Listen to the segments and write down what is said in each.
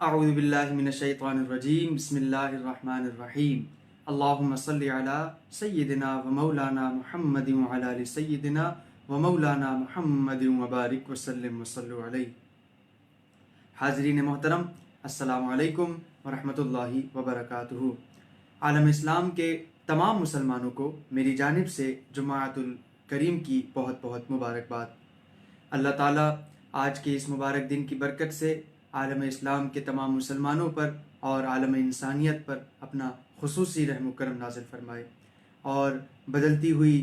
اعوذ باللہ من الشیطان الرجیم بسم اللہ الرحمن الرحیم اللہم صلی علی سیدنا و مولانا محمد وعلی آل سیدنا و مولانا محمد وبارک وسلم وصلو علیہ۔ حاضرین محترم، السلام علیکم ورحمۃ اللہ وبرکاتہ۔ عالم اسلام کے تمام مسلمانوں کو میری جانب سے جمعۃ الکریم کی بہت بہت مبارکباد۔ اللہ تعالیٰ آج کے اس مبارک دن کی برکت سے عالم اسلام کے تمام مسلمانوں پر اور عالم انسانیت پر اپنا خصوصی رحم و کرم نازل فرمائے، اور بدلتی ہوئی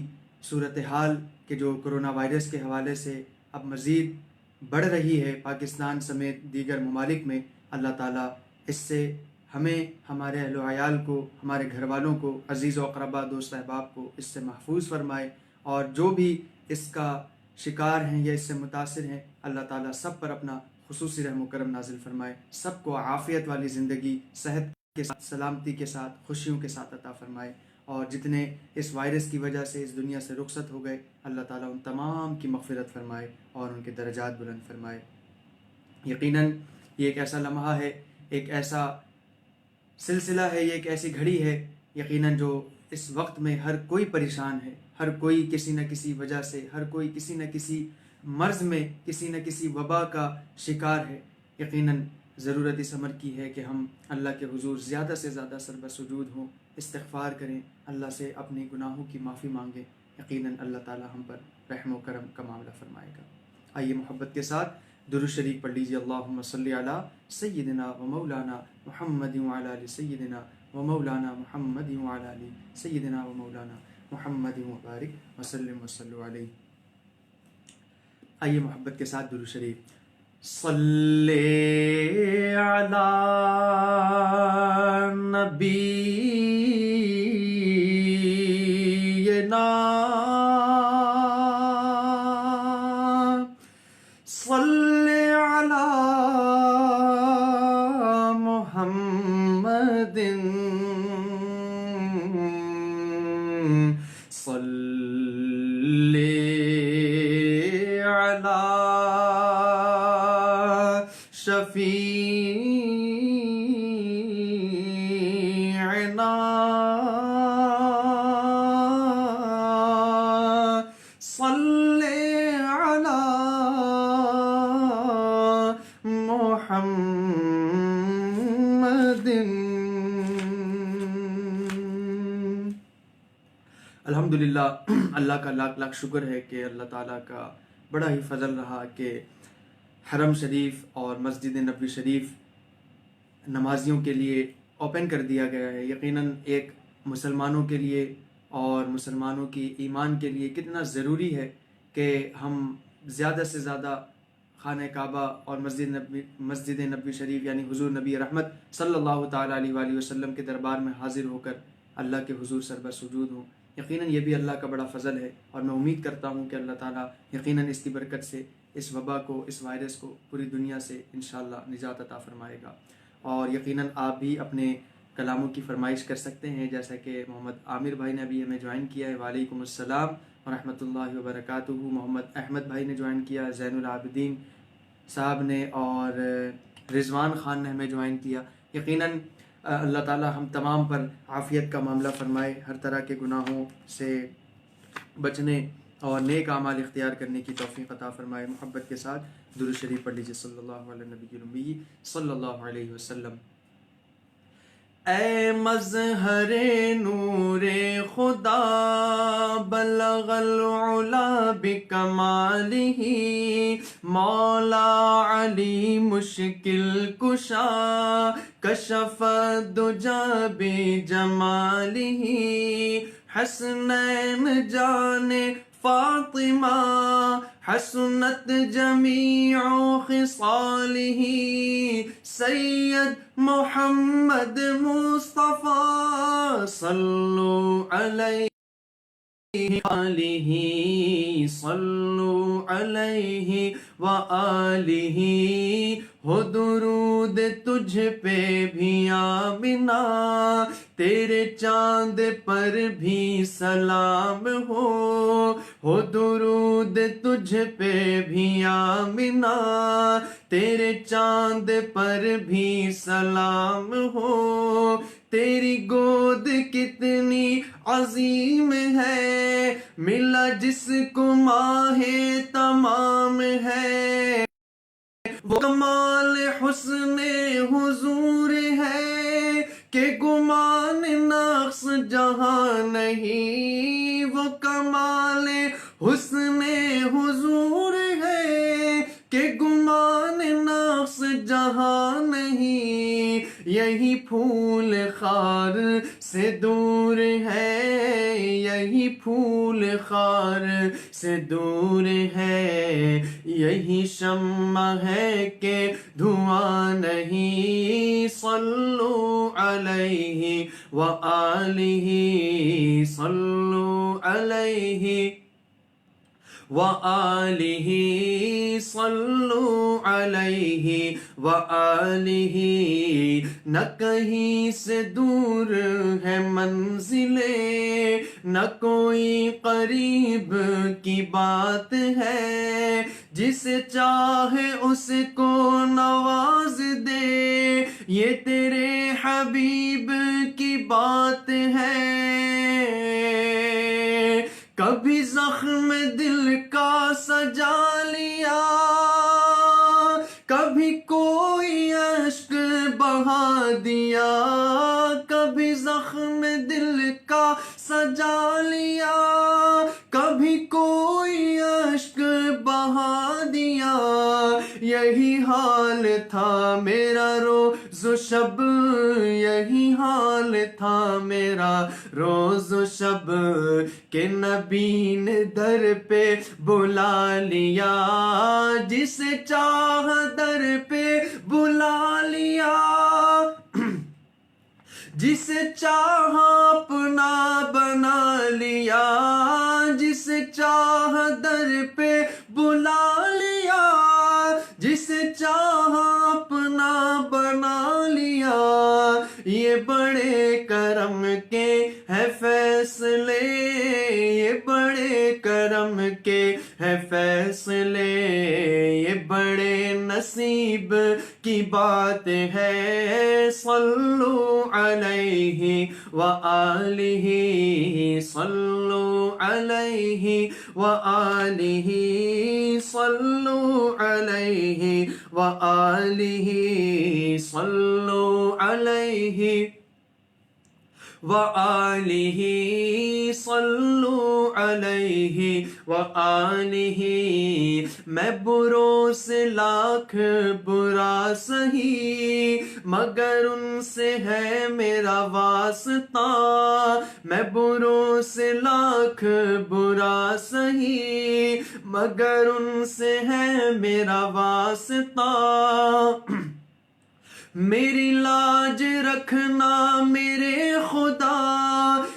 صورتحال کے جو کرونا وائرس کے حوالے سے اب مزید بڑھ رہی ہے پاکستان سمیت دیگر ممالک میں، اللہ تعالیٰ اس سے ہمیں، ہمارے اہل و عیال کو، ہمارے گھر والوں کو، عزیز و اقربا، دوست احباب کو اس سے محفوظ فرمائے، اور جو بھی اس کا شکار ہیں یا اس سے متاثر ہیں، اللہ تعالیٰ سب پر اپنا خصوصی رحم و کرم نازل فرمائے، سب کو عافیت والی زندگی، صحت کے ساتھ، سلامتی کے ساتھ، خوشیوں کے ساتھ عطا فرمائے، اور جتنے اس وائرس کی وجہ سے اس دنیا سے رخصت ہو گئے، اللہ تعالیٰ ان تمام کی مغفرت فرمائے اور ان کے درجات بلند فرمائے۔ یقیناً یہ ایک ایسا لمحہ ہے، ایک ایسا سلسلہ ہے، یہ ایک ایسی گھڑی ہے یقیناً جو اس وقت میں ہر کوئی پریشان ہے، ہر کوئی کسی نہ کسی وجہ سے، ہر کوئی کسی نہ کسی مرض میں، کسی نہ کسی وبا کا شکار ہے۔ یقیناً ضرورت اس امر کی ہے کہ ہم اللہ کے حضور زیادہ سے زیادہ سربہ سجود ہوں، استغفار کریں، اللہ سے اپنے گناہوں کی معافی مانگیں۔ یقیناً اللہ تعالیٰ ہم پر رحم و کرم کا معاملہ فرمائے گا۔ آئیے محبت کے ساتھ درود شریف پڑھ لیجیے۔ اللہم صلی علی سیدنا و مولانا محمد وعلی آل سیدنا و مولانا محمد وعلی آل سیدنا و مولانا محمد وبارک وسلم وصلو علیہ۔ آئیے محبت کے ساتھ درود شریف۔ صلی علی نبینا صلی علی محمد صلی علی شفیعنا صلی علی محمد۔ الحمدللہ، اللہ کا لاکھ لاکھ شکر ہے کہ اللہ تعالیٰ کا بڑا ہی فضل رہا کہ حرم شریف اور مسجد نبوی شریف نمازیوں کے لیے اوپن کر دیا گیا ہے۔ یقیناً ایک مسلمانوں کے لیے اور مسلمانوں کی ایمان کے لیے کتنا ضروری ہے کہ ہم زیادہ سے زیادہ خانہ کعبہ اور مسجد نبوی شریف یعنی حضور نبی رحمت صلی اللہ تعالیٰ علیہ وآلہ وسلم کے دربار میں حاضر ہو کر اللہ کے حضور سربہ سجود ہوں۔ یقیناً یہ بھی اللہ کا بڑا فضل ہے، اور میں امید کرتا ہوں کہ اللہ تعالیٰ یقیناً اس کی برکت سے اس وبا کو، اس وائرس کو پوری دنیا سے انشاءاللہ نجات عطا فرمائے گا۔ اور یقیناً آپ بھی اپنے کلاموں کی فرمائش کر سکتے ہیں، جیسا کہ محمد عامر بھائی نے ابھی ہمیں جوائن کیا ہے، وعلیکم السلام ورحمۃ اللہ وبرکاتہ۔ محمد احمد بھائی نے جوائن کیا، زین العابدین صاحب نے، اور رضوان خان نے ہمیں جوائن کیا۔ یقیناً اللہ تعالیٰ ہم تمام پر عافیت کا معاملہ فرمائے، ہر طرح کے گناہوں سے بچنے اور نیک اعمال اختیار کرنے کی توفیق عطا فرمائے۔ محبت کے ساتھ درود شریف پڑھ لیجیے۔ صلی اللہ علیہ نبی المی صلی اللہ علیہ وسلم۔ اے مظہر نور خدا بلغ العلا بکمالہ، مولا علی مشکل کشا کشف الدجا بجمالہ، حسنین جان فاطمہ حسنت جمیع خصالہ، سید محمد مصطفیٰ صلو علیہ آلہ صلو علیہ وآلہ، ہو درود تجھ پہ بھی آمنا تیرے چاند پر بھی سلام ہو درود تجھ پہ بھی آمنہ، تیرے چاند پر بھی سلام ہو، تیری گود کتنی عظیم ہے، ملا جس کو ماہ تمام ہے، وہ کمال حسن حضور ہے کہ گمان نقص جہاں نہیں، وہ کمال حسن حضور ہے کہ گمان نقص جہاں نہیں، یہی پھول خار سے دور ہے، یہی پھول خار سے دور ہے، یہی شمع ہے کہ دھواں نہیں، صلو علیہ وآلہ، صلو علیہ وآلہ، صلو علیہ وآلہ، نہ کہیں سے دور ہے منزلیں، نہ کوئی قریب کی بات ہے، جسے چاہے اس کو نواز دے، یہ تیرے حبیب کی بات ہے، کبھی زخم دل کا سجا لیا، کبھی کوئی اشک بہا دیا، کبھی زخم دل کا سجا لیا، کبھی کوئی اشک بہا دیا، یہی حال تھا میرا روز و شب، یہی حال تھا میرا روز و شب، کہ نبی نے در پہ بلا لیا، جسے چاہ در پہ بلا لیا، جسے چاہ اپنا بنا لیا، جسے چاہ در پہ بلا لیا، جسے چاہ اپنا بنا لیا، یہ بڑے کرم کے ہے فیصلے، یہ بڑے کرم کے ہے فیصلے، یہ بڑے نصیب کی بات ہے، صلو علیہ وآلہ، صلو علیہ وآلہ، صلو علیہ وآلہ، صلو علیہ وآلہ، صلو علیہ وآلہ، میں بروں سے لاکھ برا سہی، مگر ان سے ہے میرا واسطہ، میں بروں سے لاکھ برا سہی، مگر ان سے ہے میرا واسطہ، میری لاج رکھنا میرے خدا،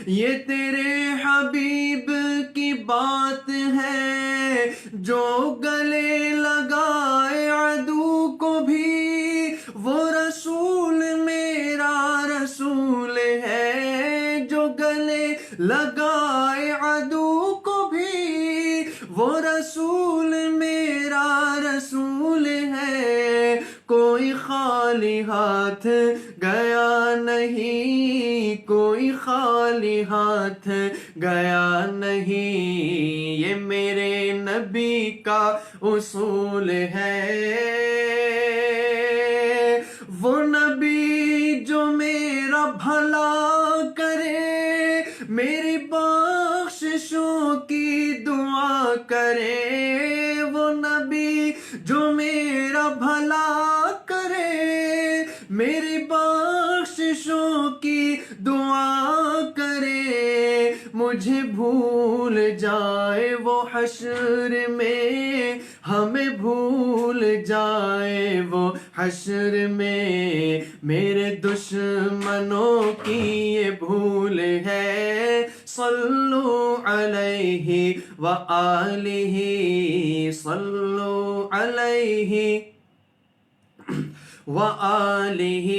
یہ تیرے حبیب کی بات ہے، جو گلے لگائے عدو کو بھی، وہ رسول میرا رسول ہے، جو گلے لگائے عدو کو بھی، وہ رسول میرا رسول ہے، کوئی خالی ہاتھ گیا نہیں، کوئی خالی ہاتھ گیا نہیں، یہ میرے نبی کا اصول ہے، وہ نبی جو میرا بھلا کرے، میری بخششوں کی دعا کرے، وہ نبی جو میرا بھلا کرے، میری بخششوں کی دعا کرے، مجھے بھول جائے وہ حشر میں، ہمیں بھول جائے وہ حشر میں، میرے دشمنوں کی یہ بھول ہے، صلو علیہ وآلہ، صلو علیہ وآلہ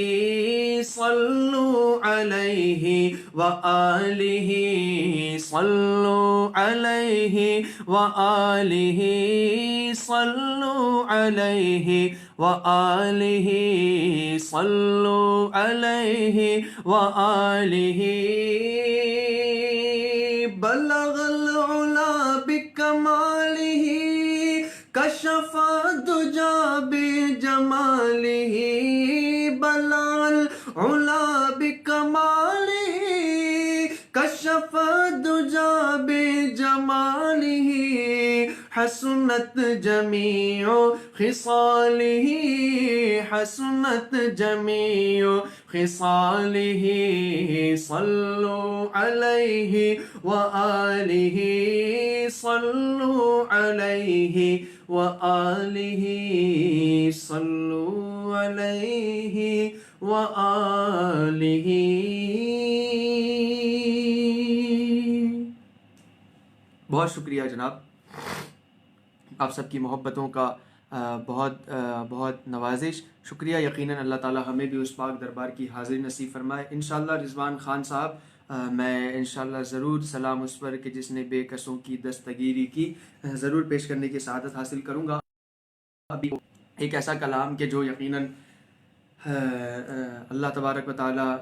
صلوا علیہ وآلہ صلوا علیہ وآلہ صلوا علیہ وآلہ صلوا علیہ وآلہ بلغ العلا بکمالہ کشف الدجى بجمالہ بلغ العلا بکمالہ کشف الدجى بجمالہ حسنت جمیع خصالہ حسنت جمیع خصالہ صلوا علیہ وآلہ صلوا علیہ وآلہ صلوا علیہ وآلہ. بہت شکریہ جناب، آپ سب کی محبتوں کا بہت بہت نوازش، شکریہ. یقیناً اللہ تعالیٰ ہمیں بھی اس پاک دربار کی حاضری نصیب فرمائے. انشاءاللہ رضوان خان صاحب، میں انشاءاللہ ضرور سلام اس پر کہ جس نے بے کسوں کی دستگیری کی ضرور پیش کرنے کی سعادت حاصل کروں گا. ابھی ایک ایسا کلام کہ جو یقیناً اللہ تبارک و تعالیٰ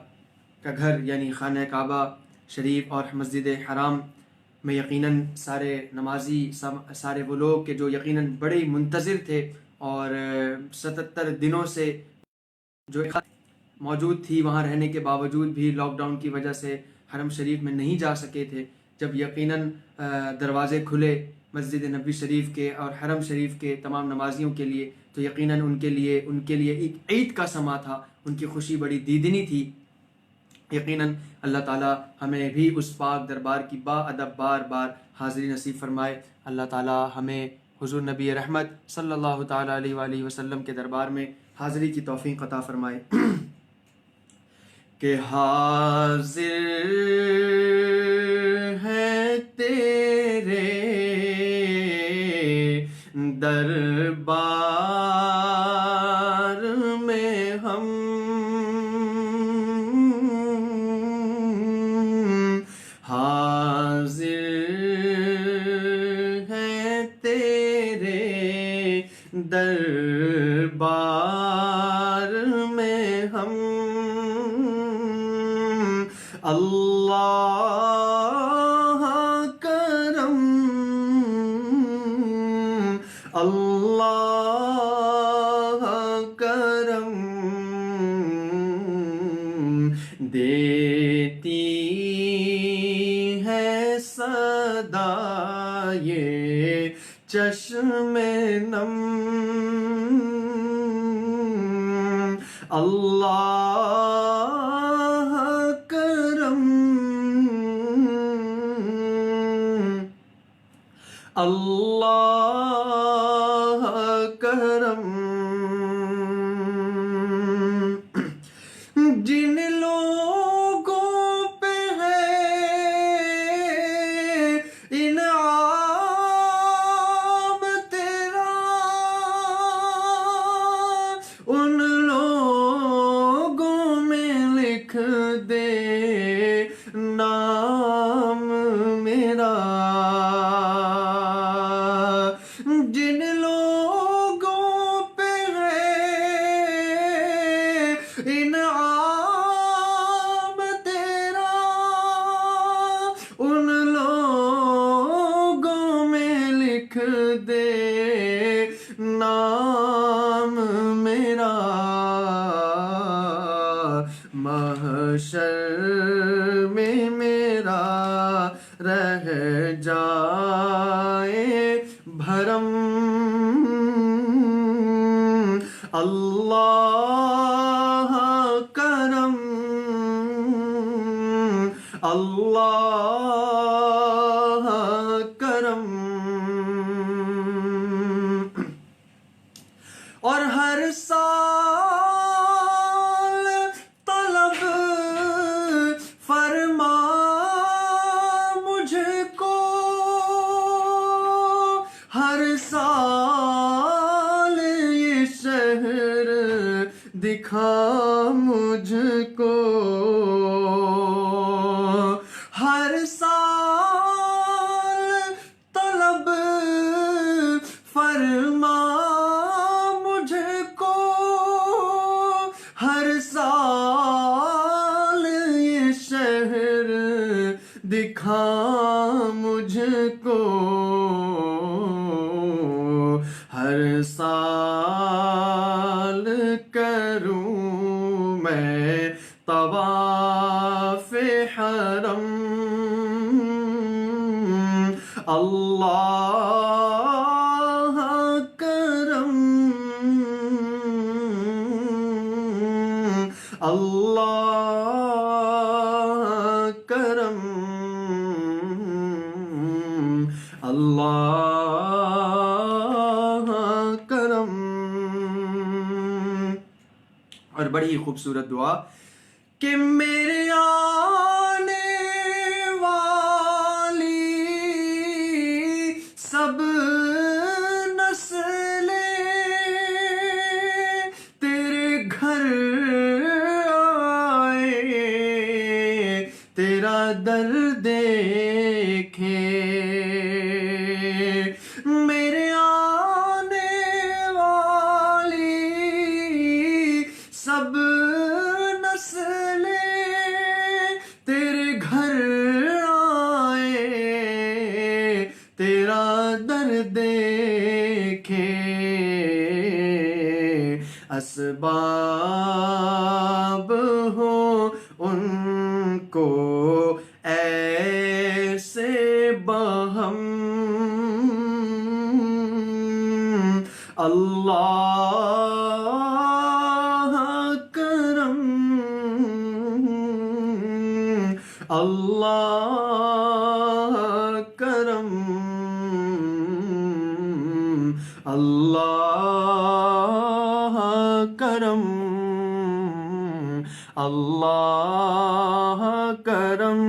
کا گھر یعنی خانہ کعبہ شریف اور مسجد حرام میں یقیناً سارے نمازی سارے وہ لوگ کہ جو یقیناً بڑے ہی منتظر تھے اور 77 دنوں سے جو موجود تھی، وہاں رہنے کے باوجود بھی لاک ڈاؤن کی وجہ سے حرم شریف میں نہیں جا سکے تھے. جب یقیناً دروازے کھلے مسجد نبوی شریف کے اور حرم شریف کے تمام نمازیوں کے لیے، تو یقیناً ان کے لیے ایک عید کا سما تھا، ان کی خوشی بڑی دیدنی تھی. یقیناً اللہ تعالیٰ ہمیں بھی اس پاک دربار کی با ادب بار بار حاضری نصیب فرمائے. اللہ تعالیٰ ہمیں حضور نبی رحمت صلی اللہ تعالیٰ علیہ وآلہ وسلم کے دربار میں حاضری کی توفیق عطا فرمائے. کہ حاضر ہے تیرے دربار میں ہم، حاضر ہے تیرے دربار میں ہم، اللہ کرم اللہ کرم دیتی ہے صدا یہ چشم نم، اللہ کرم اللہ کرم. جن لوگوں پہ ہے انعام تیرا، ان لوگوں میں لکھ دے نام میرا. جن لوگوں پہ ہے انعام تیرا، ان لوگوں میں لکھ دے نام میرا. محشر میں میرا رہ جائے بھرم، اللہ کرم اللہ کرم. اور ہر سال طلب فرما مجھ کو، ہر سال یہ شہر دکھا مجھ کو، ہر سال طلب فرما مجھ کو، ہر سال یہ شہر دکھا مجھ کو، ہر سال کروں میں طواف حرم، اللہ کرم، اللہ کرم، اللہ کرم۔ اور بڑی خوبصورت دعا کہ میرے آنے والی سب نسلیں تیرے گھر آئے، تیرا در دیکھیں، میرے آنے والی سب نسلیں تیرے گھر آئے، تیرا در دیکھیں، اسباب ہو ان کو ایسے بہم، اللہ کرم، اللہ کرم، اللہ کرم، اللہ کرم،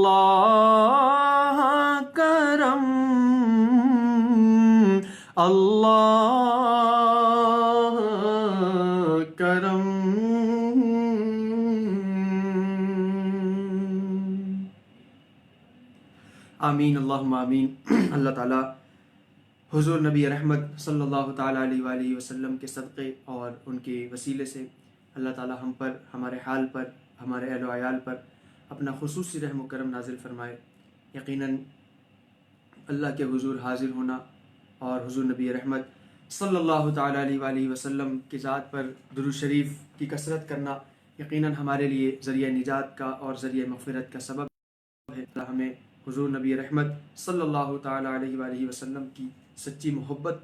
اللہ کرم، اللہ کرم۔ آمین اللہم آمین۔ اللہ تعالیٰ حضور نبی رحمت صلی اللہ تعالیٰ علیہ وآلہ وسلم کے صدقے اور ان کے وسیلے سے اللہ تعالیٰ ہم پر، ہمارے حال پر، ہمارے اہل و عیال پر اپنا خصوصی رحم و کرم نازل فرمائے۔ یقیناً اللہ کے حضور حاضر ہونا اور حضور نبی رحمت صلی اللہ تعالیٰ علیہ وآلہ وسلم کی ذات پر درود شریف کی کثرت کرنا یقیناً ہمارے لیے ذریعہ نجات کا اور ذریعہ مغفرت کا سبب ہے۔ اللہ ہمیں حضور نبی رحمت صلی اللہ تعالیٰ علیہ وآلہ وسلم کی سچی محبت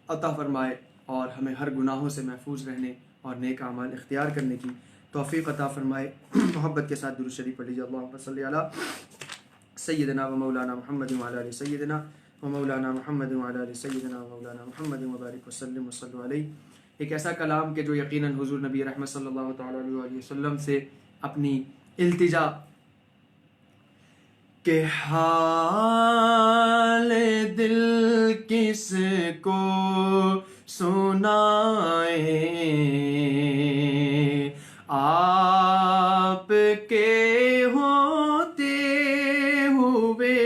عطا فرمائے اور ہمیں ہر گناہوں سے محفوظ رہنے اور نیک اعمال اختیار کرنے کی توفیق عطا فرمائے۔ محبت کے ساتھ درود شریف پڑھ لیجیے۔ اللہم صلی علی سیدنا و مولانا محمد وعلی آل سیدنا و مولانا محمد وعلی آل سیدنا و مولانا محمد وبارک وسلم وصلوا علیہ۔ ایک ایسا کلام کہ جو یقیناً حضور نبی رحمت صلی اللہ تعالیٰ علیہ وآلہ وسلم سے اپنی التجا کہ حال دل کس کو سنائیں، آپ کے ہوتے ہوئے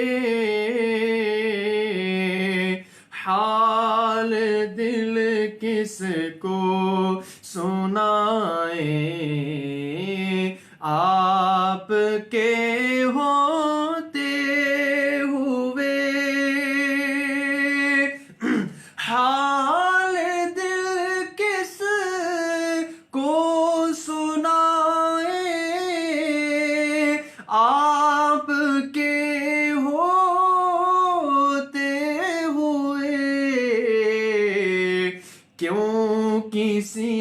حال دل کس کو سنائیں، آپ کے ہوتے ہوئے حال دل کس کو سنائیں، آپ کے ہوتے ہوئے کیوں کسی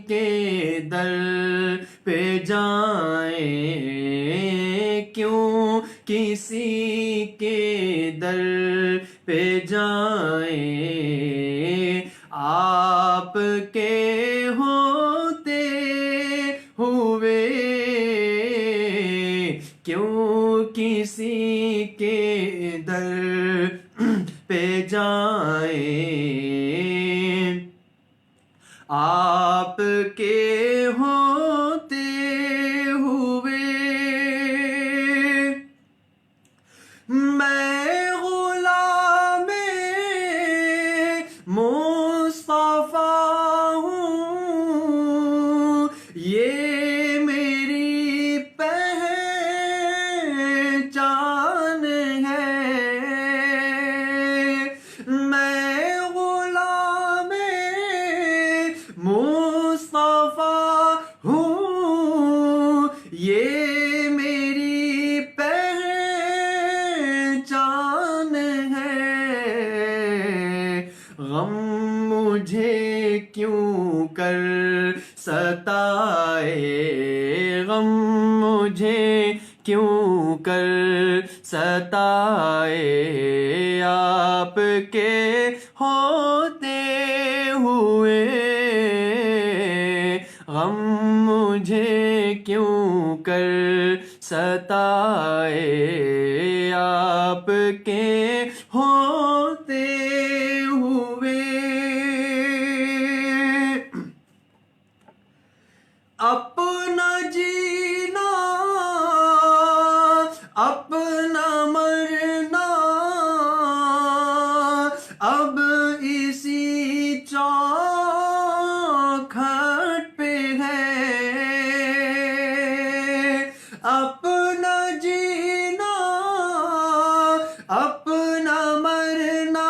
کے در پہ جائیں، کیوں کسی کے در پہ جائیں، آپ کے ہوتے ہوئے کیوں کسی کے در پہ جائیں۔ آپ کے ہوتے ہوئے میں غلام مصطفیٰ ہوں، یہ میری پہچان ہے، میں غلام مصطفیٰ ہوں، یہ میری پہچان ہے، غم مجھے کیوں کر ستائے، غم مجھے کیوں کر ستائے، آپ کے ہوتے ہوئے غم مجھے کیوں کر ستائے، آپ کے ہوتے ہوئے اپنا جینا اپنا مرنا اب اسی چوکھٹ پہ ہے، اپنا جینا اپنا مرنا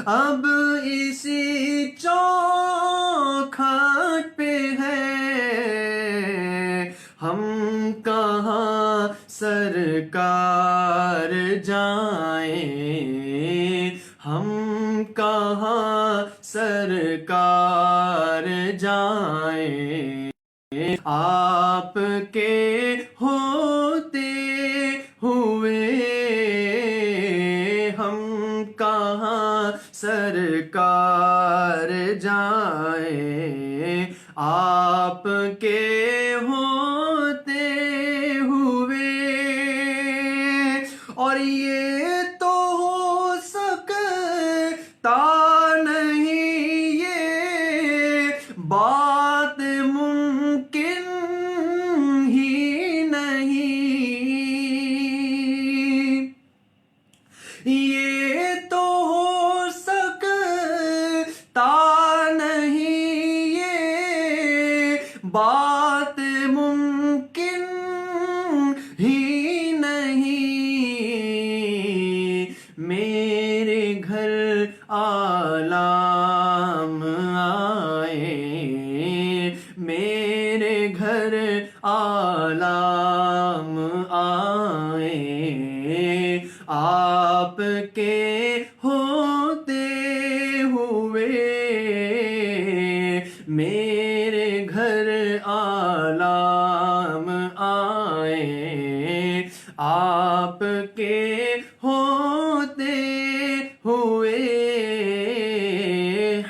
اب اسی چوکھٹ پہ ہے، ہم کہاں سرکار جائیں، ہم کہاں سرکار جائیں، آپ کے ہوتے ہوئے ہم کہاں سرکار جائیں، آپ کے ہوتے ہوئے، اور یہ تو ہو سکتا نہیں، یہ بات ممکن ہی نہیں، یہ تو ہو سکتا نہیں، یہ بات ممکن ہی نہیں، میرے گھر عالم آئے، میرے گھر عالم آئے، آپ کے ہوتے ہوئے میرے گھر عالم آئے، آپ کے ہوتے ہوئے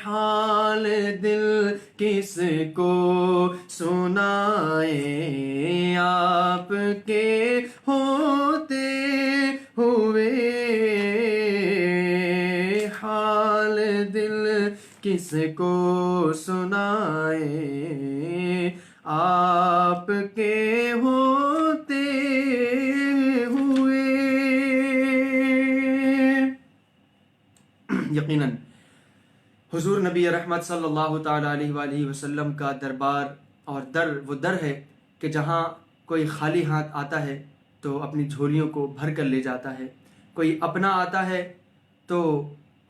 حال دل کس کو سنائے، آپ کے ہوتے ہوئے حال دل کس کو سنائے، آپ کے ہوتے ہوئے۔ یقیناً حضور نبی رحمت صلی اللہ تعالیٰ علیہ وآلہ وسلم کا دربار اور وہ در ہے کہ جہاں کوئی خالی ہاتھ آتا ہے تو اپنی جھولیوں کو بھر کر لے جاتا ہے، کوئی اپنا آتا ہے تو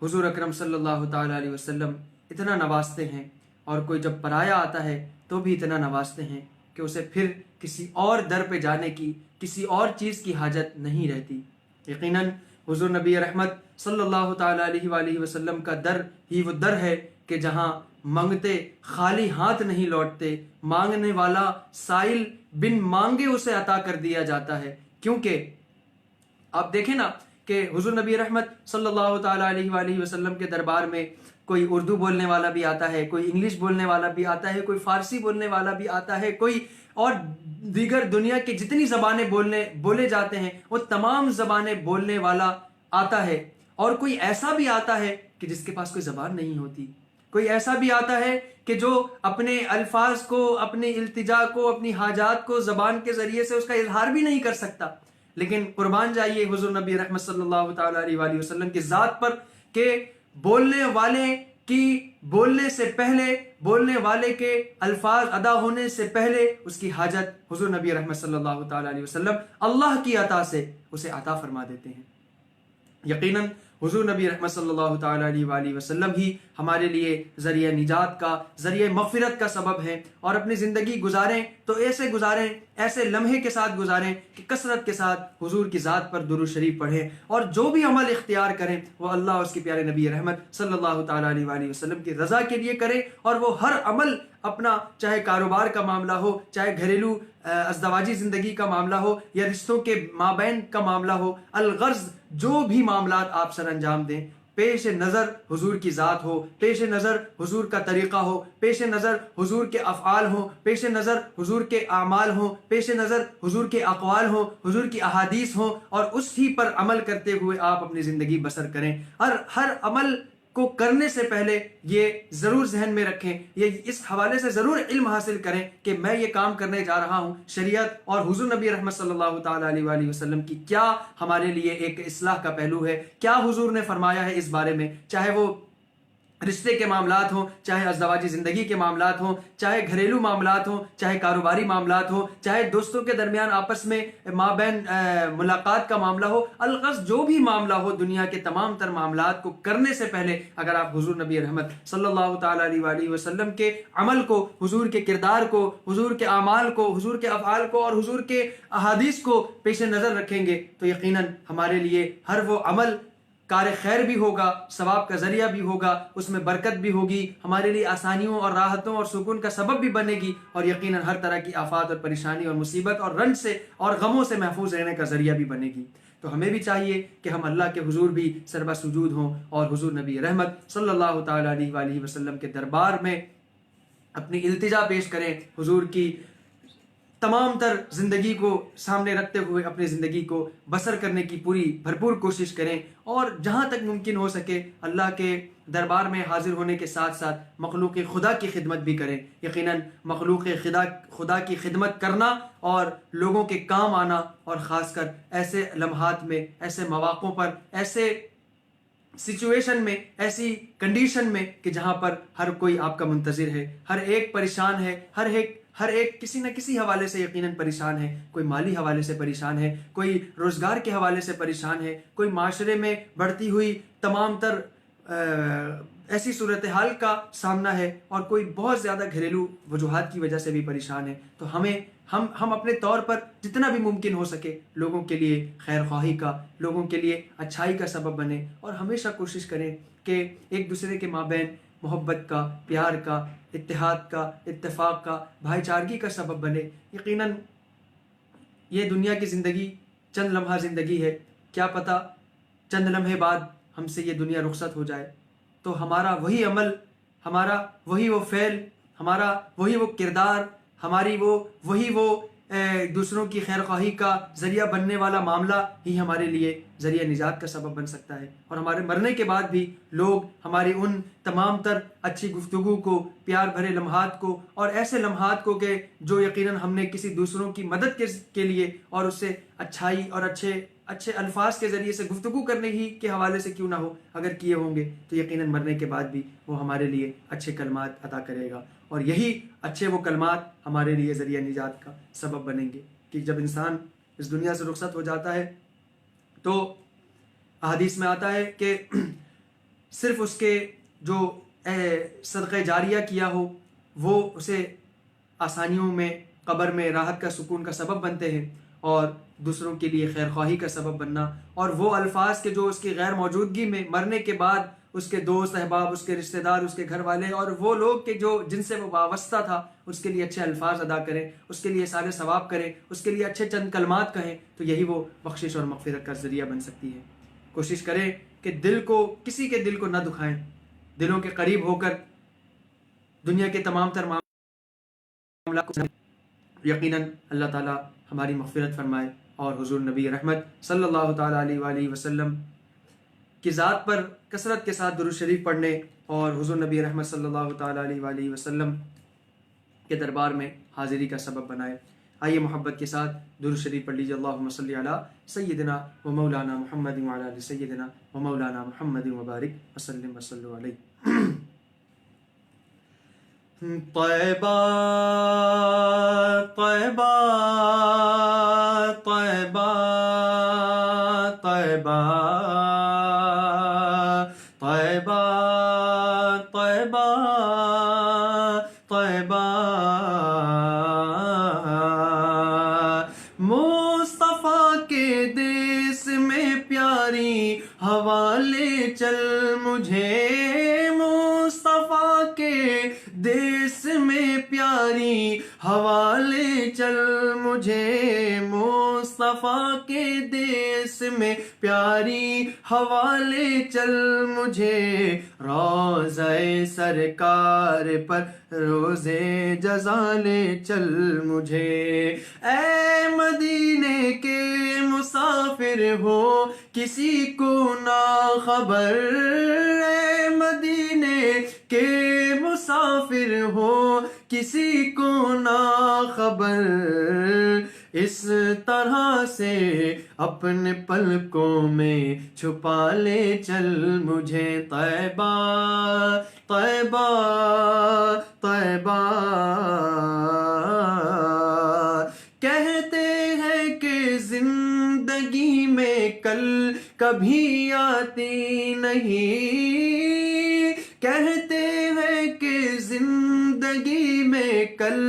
حضور اکرم صلی اللہ تعالیٰ علیہ وسلم اتنا نوازتے ہیں، اور کوئی جب پرایا آتا ہے تو بھی اتنا نوازتے ہیں کہ اسے پھر کسی اور در پہ جانے کی، کسی اور چیز کی حاجت نہیں رہتی۔ یقیناً حضور نبی رحمت صلی اللہ تعالیٰ علیہ وآلہ وسلم کا در ہی وہ در ہے کہ جہاں منگتے خالی ہاتھ نہیں لوٹتے، مانگنے والا سائل بن مانگے اسے عطا کر دیا جاتا ہے۔ کیونکہ آپ دیکھیں نا کہ حضور نبی رحمت صلی اللہ تعالیٰ علیہ وآلہ وسلم کے دربار میں کوئی اردو بولنے والا بھی آتا ہے، کوئی انگلش بولنے والا بھی آتا ہے، کوئی فارسی بولنے والا بھی آتا ہے، کوئی اور دیگر دنیا کی جتنی زبانیں بولے جاتے ہیں وہ تمام زبانیں بولنے والا آتا ہے، اور کوئی ایسا بھی آتا ہے کہ جس کے پاس کوئی زبان نہیں ہوتی، کوئی ایسا بھی آتا ہے کہ جو اپنے الفاظ کو، اپنی التجا کو، اپنی حاجات کو زبان کے ذریعے سے اس کا اظہار بھی نہیں کر سکتا، لیکن قربان جائیے حضور نبی رحمت صلی اللہ تعالی علیہ وآلہ وسلم کی ذات پر کہ بولنے والے کی بولنے سے پہلے، بولنے والے کے الفاظ ادا ہونے سے پہلے اس کی حاجت حضور نبی رحمت صلی اللہ تعالی علیہ وسلم اللہ کی عطا سے اسے عطا فرما دیتے ہیں۔ یقیناً حضور نبی رحمت صلی اللہ تعالی علیہ وآلہ وسلم ہی ہمارے لیے ذریعہ نجات کا، ذریعہ مغفرت کا سبب ہے، اور اپنی زندگی گزاریں تو ایسے گزاریں، ایسے لمحے کے ساتھ گزاریں کہ کثرت کے ساتھ حضور کی ذات پر درود شریف پڑھیں، اور جو بھی عمل اختیار کریں وہ اللہ اور اس کے پیارے نبی رحمت صلی اللہ تعالی علیہ وآلہ وسلم کی رضا کے لیے کریں، اور وہ ہر عمل اپنا، چاہے کاروبار کا معاملہ ہو، چاہے گھریلو ازدواجی زندگی کا معاملہ ہو، یا رشتوں کے مابین کا معاملہ ہو، الغرض جو بھی معاملات آپ سر انجام دیں، پیش نظر حضور کی ذات ہو، پیش نظر حضور کا طریقہ ہو، پیش نظر حضور کے افعال ہوں، پیش نظر حضور کے اعمال ہوں، پیش نظر حضور کے اقوال ہوں، حضور کی احادیث ہوں، اور اس ہی پر عمل کرتے ہوئے آپ اپنی زندگی بسر کریں۔ ہر عمل کو کرنے سے پہلے یہ ضرور ذہن میں رکھیں، یہ اس حوالے سے ضرور علم حاصل کریں کہ میں یہ کام کرنے جا رہا ہوں، شریعت اور حضور نبی رحمت صلی اللہ تعالی علیہ وآلہ وسلم کی کیا ہمارے لیے ایک اصلاح کا پہلو ہے، کیا حضور نے فرمایا ہے اس بارے میں، چاہے وہ رشتے کے معاملات ہوں، چاہے ازدواجی زندگی کے معاملات ہوں، چاہے گھریلو معاملات ہوں، چاہے کاروباری معاملات ہوں، چاہے دوستوں کے درمیان آپس میں مابین ملاقات کا معاملہ ہو، الغرض جو بھی معاملہ ہو، دنیا کے تمام تر معاملات کو کرنے سے پہلے اگر آپ حضور نبی رحمت صلی اللہ تعالی علیہ وآلہ وسلم کے عمل کو، حضور کے کردار کو، حضور کے اعمال کو، حضور کے افعال کو اور حضور کے احادیث کو پیش نظر رکھیں گے تو یقیناً ہمارے لیے ہر وہ عمل کار خیر بھی ہوگا، ثواب کا ذریعہ بھی ہوگا، اس میں برکت بھی ہوگی، ہمارے لیے آسانیوں اور راحتوں اور سکون کا سبب بھی بنے گی، اور یقیناً ہر طرح کی آفات اور پریشانی اور مصیبت اور رنج سے اور غموں سے محفوظ رہنے کا ذریعہ بھی بنے گی۔ تو ہمیں بھی چاہیے کہ ہم اللہ کے حضور بھی سربا سجود ہوں اور حضور نبی رحمت صلی اللہ تعالی علیہ وآلہ وسلم کے دربار میں اپنی التجا پیش کریں، حضور کی تمام تر زندگی کو سامنے رکھتے ہوئے اپنی زندگی کو بسر کرنے کی پوری بھرپور کوشش کریں، اور جہاں تک ممکن ہو سکے اللہ کے دربار میں حاضر ہونے کے ساتھ ساتھ مخلوق خدا کی خدمت بھی کریں۔ یقیناً مخلوق خدا کی خدمت کرنا اور لوگوں کے کام آنا، اور خاص کر ایسے لمحات میں، ایسے مواقعوں پر، ایسے سچویشن میں، ایسی کنڈیشن میں کہ جہاں پر ہر کوئی آپ کا منتظر ہے، ہر ایک پریشان ہے، ہر ایک کسی نہ کسی حوالے سے یقیناً پریشان ہے، کوئی مالی حوالے سے پریشان ہے، کوئی روزگار کے حوالے سے پریشان ہے، کوئی معاشرے میں بڑھتی ہوئی تمام تر ایسی صورتحال کا سامنا ہے، اور کوئی بہت زیادہ گھریلو وجوہات کی وجہ سے بھی پریشان ہے۔ تو ہم اپنے طور پر جتنا بھی ممکن ہو سکے لوگوں کے لیے خیر خواہی کا، لوگوں کے لیے اچھائی کا سبب بنے، اور ہمیشہ کوشش کریں کہ ایک دوسرے کے مابین محبت کا، پیار کا، اتحاد کا، اتفاق کا، بھائی چارگی کا سبب بنے۔ یقیناً یہ دنیا کی زندگی چند لمحہ زندگی ہے، کیا پتہ چند لمحے بعد ہم سے یہ دنیا رخصت ہو جائے، تو ہمارا وہی عمل، ہمارا وہی وہ فعل، ہمارا وہی وہ کردار، ہماری وہی وہ دوسروں کی خیر خواہی کا ذریعہ بننے والا معاملہ ہی ہمارے لیے ذریعہ نجات کا سبب بن سکتا ہے، اور ہمارے مرنے کے بعد بھی لوگ ہماری ان تمام تر اچھی گفتگو کو، پیار بھرے لمحات کو، اور ایسے لمحات کو کہ جو یقیناً ہم نے کسی دوسروں کی مدد کے لیے اور اس سے اچھائی اور اچھے الفاظ کے ذریعے سے گفتگو کرنے ہی کے حوالے سے کیوں نہ ہو، اگر کیے ہوں گے تو یقیناً مرنے کے بعد بھی وہ ہمارے لیے اچھے کلمات عطا کرے گا، اور یہی اچھے وہ کلمات ہمارے لیے ذریعہ نجات کا سبب بنیں گے۔ کہ جب انسان اس دنیا سے رخصت ہو جاتا ہے تو احادیث میں آتا ہے کہ صرف اس کے جو صدقہ جاریہ کیا ہو وہ اسے آسانیوں میں، قبر میں راحت کا، سکون کا سبب بنتے ہیں، اور دوسروں کے لیے خیر خواہی کا سبب بننا، اور وہ الفاظ کے جو اس کی غیر موجودگی میں مرنے کے بعد اس کے دوست احباب، اس کے رشتہ دار، اس کے گھر والے اور وہ لوگ کہ جو جن سے وہ وابستہ تھا اس کے لیے اچھے الفاظ ادا کریں، اس کے لیے احسان ثواب کریں، اس کے لیے اچھے چند کلمات کہیں، تو یہی وہ بخشش اور مغفرت کا ذریعہ بن سکتی ہے۔ کوشش کریں کہ کسی کے دل کو نہ دکھائیں، دلوں کے قریب ہو کر دنیا کے تمام تر معاملات کو، یقیناً اللہ تعالیٰ ہماری مغفرت فرمائے، اور حضور نبی رحمت صلی اللہ تعالی علیہ وآلہ وسلم کی ذات پر کثرت کے ساتھ درود شریف پڑھنے اور حضور نبی رحمت صلی اللہ تعالیٰ علیہ وآلہ وسلم کے دربار میں حاضری کا سبب بنائے۔ آئیے محبت کے ساتھ درود شریف پڑھ لیجیے۔ اللہم صلی علی سیدنا و مولانا محمد وعلی آل سیدنا و مولانا محمد وبارک وسلم وصلوا علیہ۔ طیبہ طیبہ طیبہ طیبہ طیبہ طیبہ طیبہ مصطفیٰ کے دیس میں پیاری ہوا لے چل مجھے، مصطفیٰ کے دیس میں پیاری ہوا لے چل مجھے، مصطفیٰ کے دیس میں پیاری ہوا لے چل مجھے، روضہ سرکار پر روزے جزا لے چل مجھے۔ اے مدینے کے مسافر ہو کسی کو نہ خبر، اے مدینے کے مسافر ہو کسی کو نہ خبر، اس طرح سے اپنے پلکوں میں چھپا لے چل مجھے۔ طیبہ طیبہ طیبہ کہتے ہیں کہ زندگی میں کل کبھی آتی نہیں، کہتے ہیں کہ زندگی میں کل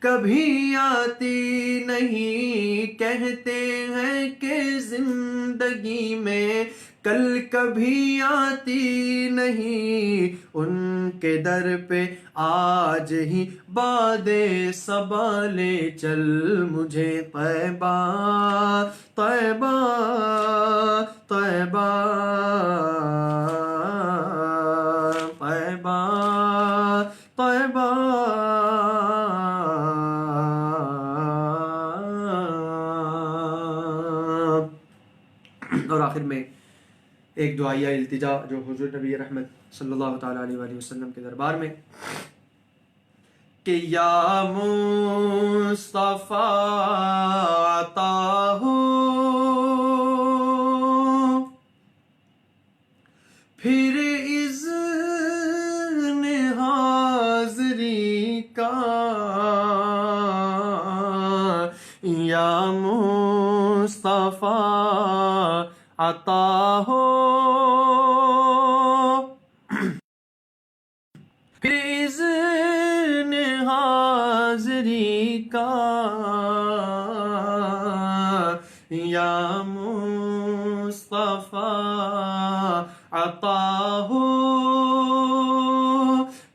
کبھی آتی نہیں، کہتے ہیں کہ زندگی میں کل کبھی آتی نہیں، ان کے در پہ آج ہی باد صبا لے چل مجھے۔ طیبہ طیبہ طیبہ طیبہ طیبہ اور آخر میں ایک دعائیہ التجا جو حضور نبی رحمت صلی اللہ تعالیٰ علیہ وآلہ وسلم کے دربار میں کہ یا مصطفیٰ عطا ہو پھر اذن حاضری کا، یا مصطفیٰ عطا ہو پھر اذن حاضری کا، یا مصطفیٰ عطا ہو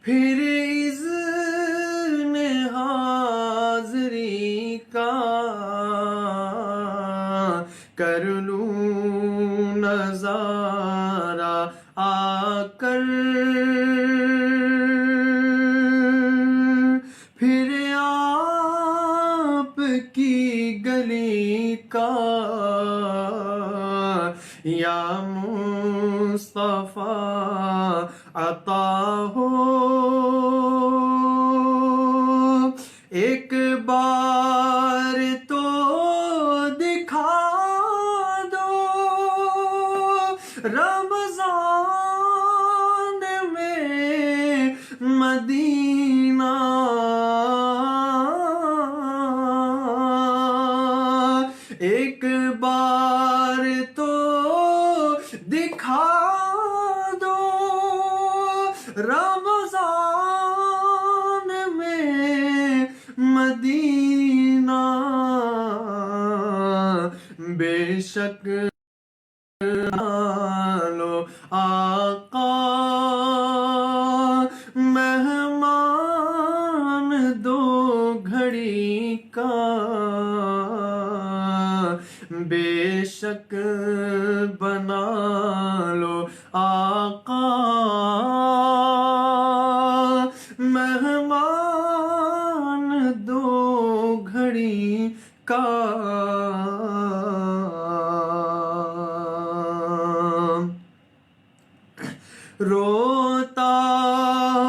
پھر اذن حاضری کا، کر لوں نظارہ آ کر پھر آپ کی گلی کا، یا مصطفیٰ عطا ہو ایک بار تو دکھا دو رمضان میں مدینہ، ایک بار تو دکھا دو رمضان میں مدینہ، بے شک لو آقا مہمان دو گھڑی کا، بے شک بنا لو آقا مہمان دو گھڑی کا۔ روتا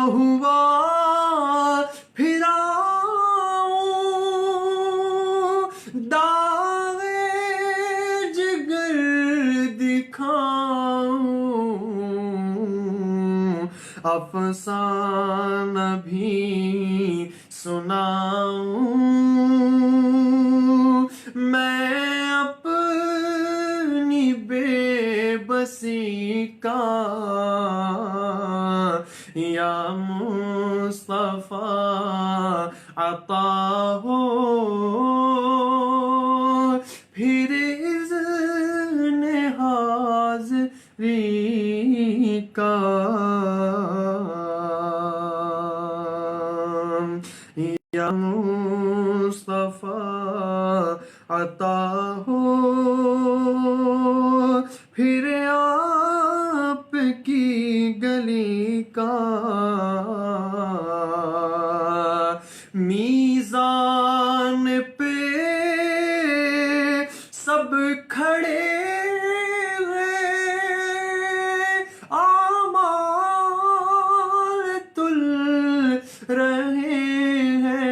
ہوا پھر آؤں، داغ جگر دکھاؤں، افسانہ بھی سناؤں، میں اپنی بے بسی کا یا مصطفیٰ عطا ہو، پھر اذن حاضری کا یا مصطفیٰ عطا ہو، پھر آپ کی گلی کا میزان پہ سب کھڑے ہیں، اعمال تل رہے ہیں،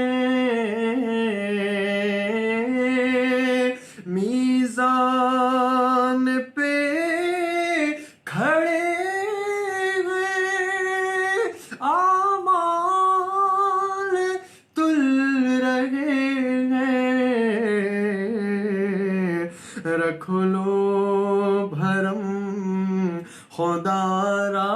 میزان پہ کھڑے ہیں، اعمال تل رہے ہیں، رکھ لو بھرم خدا را،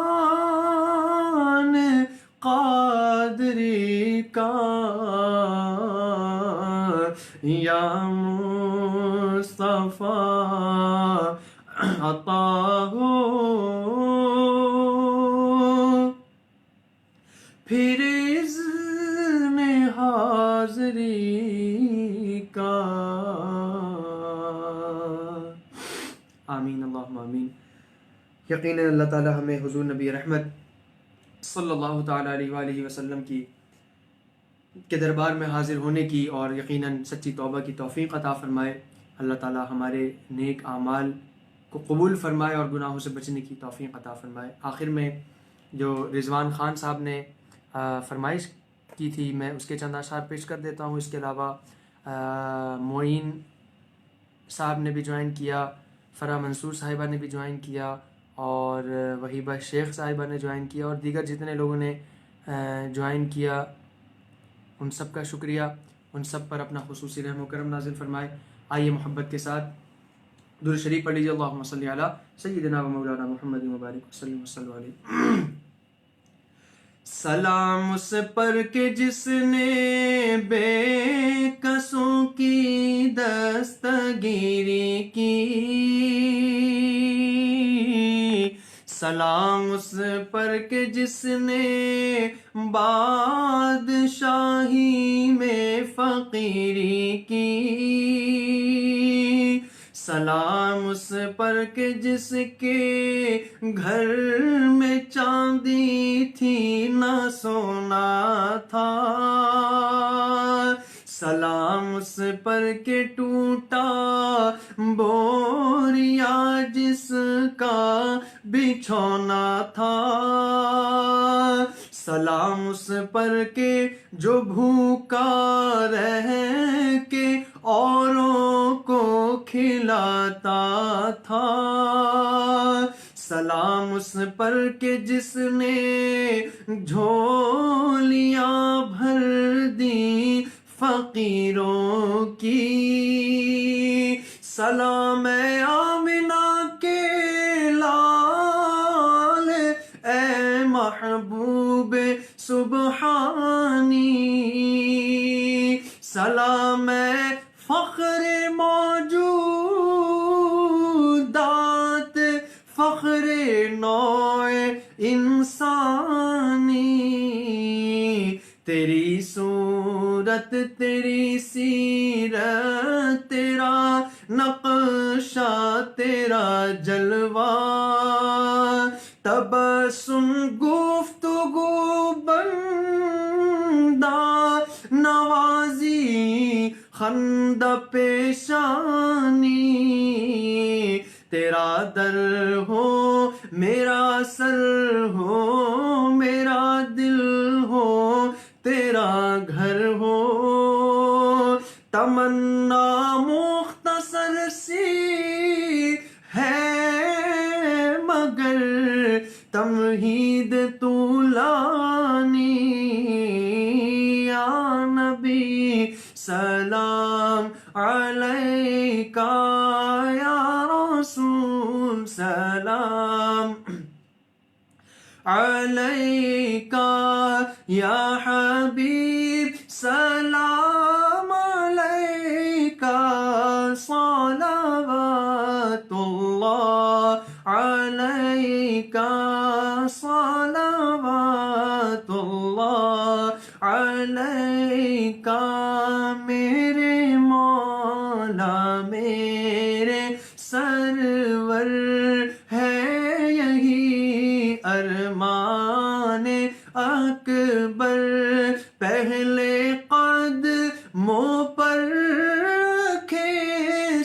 مہمان قادری کا یا مصطفیٰ عطا ہو، پھر اذن حاضری کا۔ آمین اللہم آمین۔ یقیناً اللہ تعالی ہمیں حضور نبی رحمت صلی اللہ تعالیٰ علیہ وآلہ وسلم کے دربار میں حاضر ہونے کی اور یقیناً سچی توبہ کی توفیق عطا فرمائے۔ اللہ تعالیٰ ہمارے نیک اعمال کو قبول فرمائے اور گناہوں سے بچنے کی توفیق عطا فرمائے۔ آخر میں جو رضوان خان صاحب نے فرمائش کی تھی، میں اس کے چند اشعار پیش کر دیتا ہوں۔ اس کے علاوہ معین صاحب نے بھی جوائن کیا، فرا منصور صاحبہ نے بھی جوائن کیا، اور وہیبہ شیخ صاحبہ نے جوائن کیا، اور دیگر جتنے لوگوں نے جوائن کیا ان سب کا شکریہ، ان سب پر اپنا خصوصی رحم و کرم نازل فرمائے۔ آئیے محبت کے ساتھ درود شریف پڑھ لیجیے، اللہم صلی علی سیدنا و مولانا محمد مبارک وسلم وصلی علیہ۔ سلام اس پر کہ جس نے بے کسوں کی دستگیری کی، سلام اس پر کہ جس نے بادشاہی میں فقیری کی، سلام اس پر کہ جس کے گھر میں چاندی تھی نہ سونا تھا، سلام اس پر کہ ٹوٹا بوریا جس کا بچھونا تھا، سلام اس پر کہ جو بھوکا رہ کے اوروں کو کھلاتا تھا، سلام اس پر کہ جس نے جھولیاں بھر دی فقیروں کی، سلام اے آمنہ کے لال، اے محبوب سبحانی، سلام اے فخر موجودات، فخر نوع انسانی، تیری صورت تیری سیرت تیرا نقشہ تیرا جلوہ، تبسم گفتگو بندہ نوازی خندہ پیشانی، تیرا در ہو میرا سر ہو، میرا دل ہو تیرا گھر ہو، تمنا مختصر سی ہے مگر تمہید طولانی، یا نبی سلام علیکہ، یا رسول سلام علیکہ، یا حبیب سلام علیکہ، صلوات اللہ علیکہ، صلوات اللہ علیکہ، میرے مولا میرے سرور ہے یہی ارمان اکبر، پہلے قدموں پر رکھے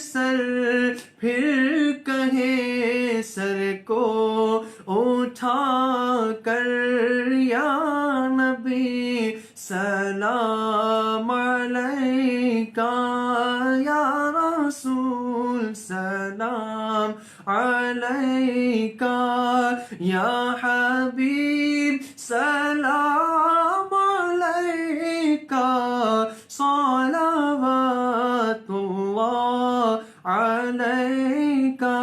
سر، پھر کہے سر کو اٹھا کر، یا نبی سلام علیکہ، یا رسول سلام علیکہ، یا حبیب سلام علیکہ، صلوات اللہ علیکہ،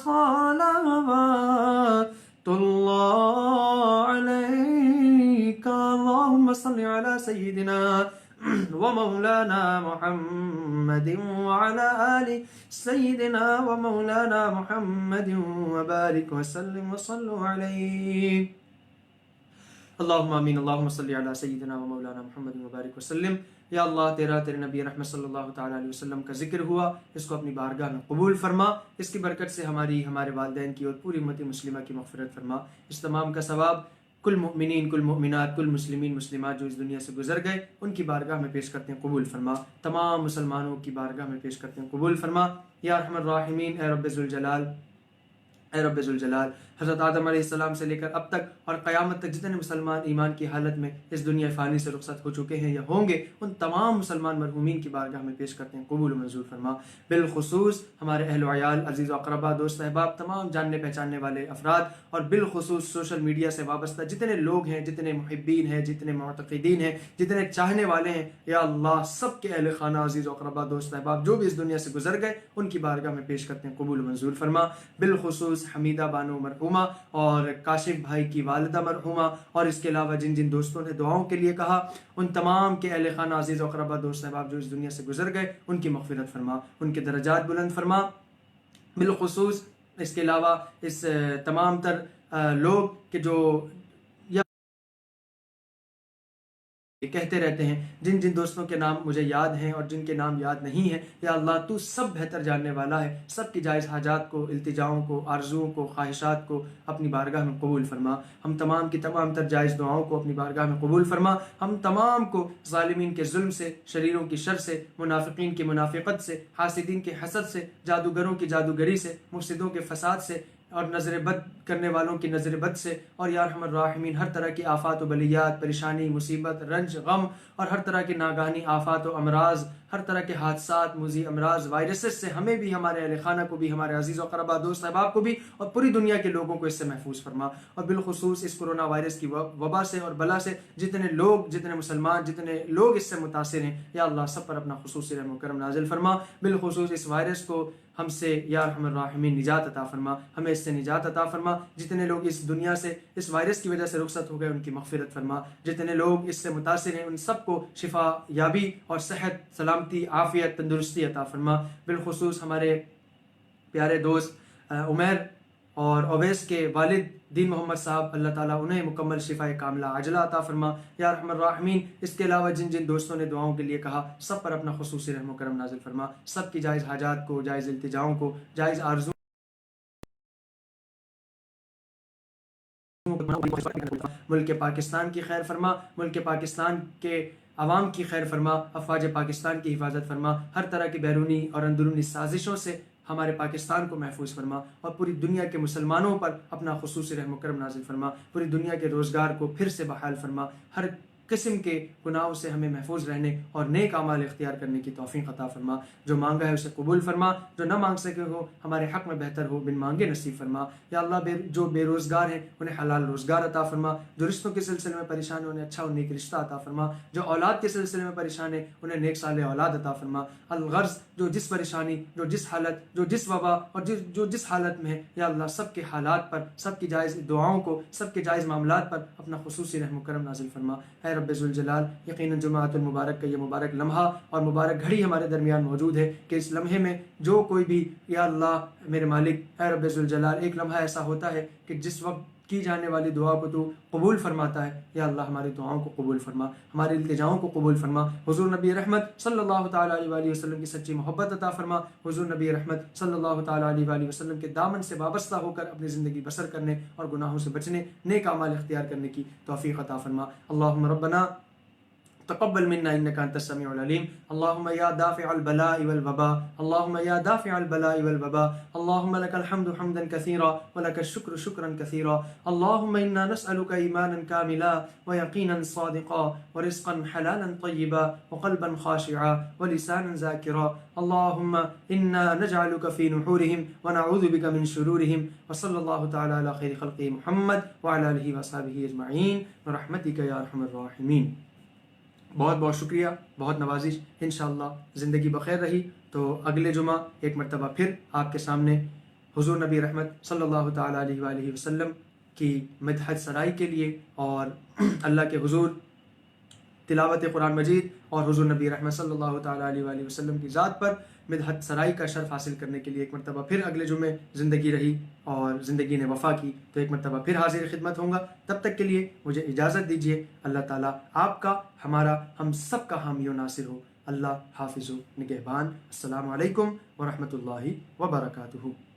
صلوات اللہ علیکہ، اللہم صلی علی سیدنا ومولانا محمد وعلى آل سيدنا ومولانا محمد وبارك وسلم وصلوا عليه، اللہم آمین، اللہم صلی علی سیدنا ومولانا محمد وبارک وسلم۔ یا اللہ، تیرے نبی رحمت صلی اللہ تعالیٰ علیہ وسلم کا ذکر ہوا، اس کو اپنی بارگاہ میں قبول فرما، اس کی برکت سے ہمارے والدین کی اور پوری امت مسلمہ کی مغفرت فرما، اس تمام کا ثواب کل مؤمنین، کل مؤمنات، کل مسلمین مسلمات جو اس دنیا سے گزر گئے ان کی بارگاہ میں پیش کرتے ہیں قبول فرما، تمام مسلمانوں کی بارگاہ میں پیش کرتے ہیں قبول فرما، یا ارحم الراحمین، اے رب ذوالجلال، اے رب ذوالجلال، حضرت آدم علیہ السلام سے لے کر اب تک اور قیامت تک جتنے مسلمان ایمان کی حالت میں اس دنیا فانی سے رخصت ہو چکے ہیں یا ہوں گے، ان تمام مسلمان مرحومین کی بارگاہ میں پیش کرتے ہیں قبول و منظور فرما، بالخصوص ہمارے اہل و عیال، عزیز و اقربا، دوست احباب، تمام جاننے پہچاننے والے افراد، اور بالخصوص سوشل میڈیا سے وابستہ جتنے لوگ ہیں، جتنے محبین ہیں، جتنے معتقدین ہیں، جتنے چاہنے والے ہیں، یا اللہ سب کے اہل خانہ، عزیز و اقربا، دوست احباب جو بھی اس دنیا سے گزر گئے ان کی بارگاہ میں پیش کرتے ہیں قبول و منظور فرما، بالخصوص حمیدہ بانو مرحومہ اور کاشف بھائی کی والدہ مرحومہ، اور اس کے علاوہ جن جن دوستوں نے دعاؤں کے لیے کہا ان تمام کے اہل خانہ، عزیز و اقربا، دوست احباب جو اس دنیا سے گزر گئے ان کی مغفرت فرما، ان کے درجات بلند فرما، بالخصوص اس کے علاوہ اس تمام تر لوگ کہ جو کہتے رہتے ہیں، جن جن دوستوں کے نام مجھے یاد ہیں اور جن کے نام یاد نہیں ہیں، یا اللہ تو سب بہتر جاننے والا ہے، سب کی جائز حاجات کو، التجاؤں کو، آرزوؤں کو، خواہشات کو اپنی بارگاہ میں قبول فرما، ہم تمام کی تمام تر جائز دعاؤں کو اپنی بارگاہ میں قبول فرما، ہم تمام کو ظالمین کے ظلم سے، شریروں کی شر سے، منافقین کی منافقت سے، حاسدین کے حسد سے، جادوگروں کی جادوگری سے، مفسدوں کے فساد سے، اور نظر بد کرنے والوں کی نظر بد سے، اور یا ارحم الراحمین ہر طرح کی آفات و بلیات، پریشانی، مصیبت، رنج، غم اور ہر طرح کی ناگہانی آفات و امراض، ہر طرح کے حادثات، موذی امراض، وائرسز سے ہمیں بھی، ہمارے اہل خانہ کو بھی، ہمارے عزیز و اقربا، دوست احباب کو بھی، اور پوری دنیا کے لوگوں کو اس سے محفوظ فرما، اور بالخصوص اس کرونا وائرس کی وبا سے اور بلا سے جتنے لوگ، جتنے مسلمان، جتنے لوگ اس سے متاثر ہیں، یا اللہ سب پر اپنا خصوصی رحم و کرم نازل فرما، بالخصوص اس وائرس کو ہم سے یا ارحم الراحمین نجات عطا فرما، ہمیں اس سے نجات عطا فرما، جتنے لوگ اس دنیا سے اس وائرس کی وجہ سے رخصت ہو گئے ان کی مغفرت فرما، جتنے لوگ اس سے متاثر ہیں ان سب کو شفا یابی اور صحت، سلامتی، عافیت، تندرستی عطا فرما، بالخصوص ہمارے پیارے دوست عمیر اور اویس کے والد دین محمد صاحب، اللہ تعالیٰ انہیں مکمل شفا کاملہ عاجلہ عطا فرما، یا ارحم الراحمین اس کے علاوہ جن جن دوستوں نے دعاؤں کے لیے کہا سب پر اپنا خصوصی رحم و کرم نازل فرما، سب کی جائز حاجات کو، جائز التجاؤں کو، جائز آرزو ملک پاکستان کی خیر فرما، ملک پاکستان کے عوام کی خیر فرما، افواج پاکستان کی حفاظت فرما، ہر طرح کی بیرونی اور اندرونی سازشوں سے ہمارے پاکستان کو محفوظ فرما، اور پوری دنیا کے مسلمانوں پر اپنا خصوصی رحم و کرم نازل فرما، پوری دنیا کے روزگار کو پھر سے بحال فرما، ہر قسم کے گناہوں سے ہمیں محفوظ رہنے اور نیک اعمال اختیار کرنے کی توفیق عطا فرما، جو مانگا ہے اسے قبول فرما، جو نہ مانگ سکے ہو ہمارے حق میں بہتر ہو بن مانگے نصیب فرما، یا اللہ جو بے روزگار ہیں انہیں حلال روزگار عطا فرما، جو رشتوں کے سلسلے میں پریشان ہیں انہیں اچھا اور نیک رشتہ عطا فرما، جو اولاد کے سلسلے میں پریشان ہیں انہیں نیک صالح اولاد عطا فرما، الغرض جو جس پریشانی، جو جس حالت، جو جس وبا اور جو جس حالت میں ہے، یا اللہ سب کے حالات پر، سب کی جائز دعاؤں کو، سب کے جائز معاملات پر اپنا خصوصی رحم و کرم نازل فرما، اے رب ذوالجلال۔ یقیناً جمعۃ المبارک کا یہ مبارک لمحہ اور مبارک گھڑی ہمارے درمیان موجود ہے کہ اس لمحے میں جو کوئی بھی، یا اللہ میرے مالک اے رب ذوالجلال، ایک لمحہ ایسا ہوتا ہے کہ جس وقت کی جانے والی دعا کو تو قبول فرماتا ہے، یا اللہ ہماری دعاؤں کو قبول فرما، ہماری التجاؤں کو قبول فرما، حضور نبی رحمت صلی اللہ تعالیٰ علیہ وآلہ وسلم کی سچی محبت عطا فرما، حضور نبی رحمت صلی اللہ تعالیٰ علیہ وآلہ وسلم کے دامن سے وابستہ ہو کر اپنی زندگی بسر کرنے اور گناہوں سے بچنے، نیک اعمال اختیار کرنے کی توفیق عطا فرما۔ اللہم ربنا تقبل منا انك انت السميع العليم، اللهم يا دافع البلاء والوباء، اللهم يا دافع البلاء والوباء، اللهم لك الحمد حمدا كثيرا ولك الشكر شكرا كثيرا، اللهم انا نسألك ايمانا كاملا ويقينا صادقا ورزقا حلالا طيبا وقلبا خاشعا ولسانا ذاكرا، اللهم انا نجعلك في نحورهم ونعوذ بك من شرورهم، وصلى الله تعالى على خير خلقه محمد وعلى اله وصحبه اجمعين برحمتك يا ارحم الراحمين۔ بہت بہت شکریہ، بہت نوازش، انشاءاللہ زندگی بخیر رہی تو اگلے جمعہ ایک مرتبہ پھر آپ کے سامنے حضور نبی رحمت صلی اللہ تعالیٰ علیہ وآلہ وسلم کی مدحت سرائی کے لیے اور اللہ کے حضور تلاوت قرآن مجید اور حضور نبی رحمت صلی اللہ تعالیٰ علیہ وآلہ وسلم کی ذات پر مدحت سرائی کا شرف حاصل کرنے کے لیے ایک مرتبہ پھر اگلے جمعے زندگی رہی اور زندگی نے وفا کی تو ایک مرتبہ پھر حاضر خدمت ہوں گا۔ تب تک کے لیے مجھے اجازت دیجیے، اللہ تعالیٰ آپ کا، ہمارا، ہم سب کا حامی و ناصر ہو۔ اللہ حافظ و نگہبان۔ السلام علیکم ورحمۃ اللہ وبرکاتہ۔